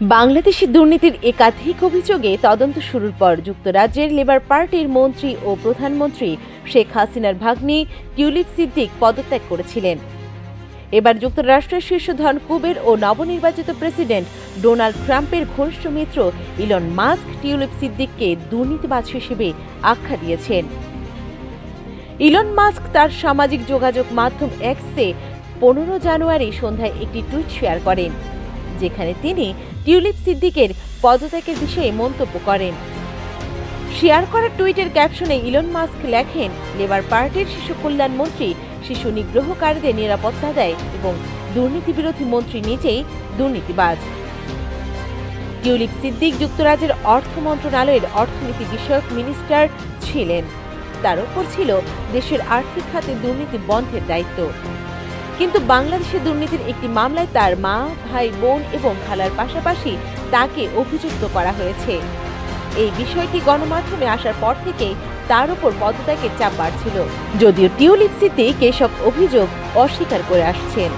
বাংলাদেশে দুর্নীতির একাধিক অভিযোগে তদন্ত শুরুর পর যুক্তরাজ্যের লেবার পার্টির মন্ত্রী ও প্রধানমন্ত্রী শেখ হাসিনার ভাগ্নি টিউলিপ সিদ্দিক পদত্যাগ করেছিলেন। এবার যুক্তরাষ্ট্রের শীর্ষ ধন কুবের ও নবনির্বাচিত প্রেসিডেন্ট ডোনাল্ড ট্রাম্পের ঘনিষ্ঠ মিত্র ইলন মাস্ক টিউলিপ সিদ্দিককে দুর্নীতিবাজ হিসেবে আখ্যা দিয়েছেন। ইলন মাস্ক তার সামাজিক যোগাযোগ মাধ্যম এক্সে 15 জানুয়ারি সন্ধ্যায় একটি টুইট শেয়ার করেন, যেখানে তিনি টিউলিপ সিদ্দিকের পদত্যাগের বিষয়ে মন্তব্য করেন। শেয়ার করা টুইটের ক্যাপশনে ইলন মাস্ক লেখেন, লেবার পার্টির শিশু কল্যাণ মন্ত্রী শিশু নিগ্রহকারীদের নিরাপত্তা দেয় এবং দুর্নীতি বিরোধী মন্ত্রী নিজেই দুর্নীতিবাজ। টিউলিপ সিদ্দিক যুক্তরাজ্যের অর্থ মন্ত্রণালয়ের অর্থনীতি বিষয়ক মিনিস্টার ছিলেন। তার উপর ছিল দেশের আর্থিক খাতে দুর্নীতি বন্ধের দায়িত্ব। কিন্তু বাংলাদেশে দুর্নীতির একটি মামলায় তার মা, ভাই, বোন এবং খালার পাশাপাশি তাকে অভিযুক্ত করা হয়েছে। এই বিষয়টি গণমাধ্যমে আসার পর থেকেই তার উপর পদত্যাগের চাপ বাড়ছিল, যদিও টিউলিপ সিদ্দিক এসব অভিযোগ অস্বীকার করে আসছেন।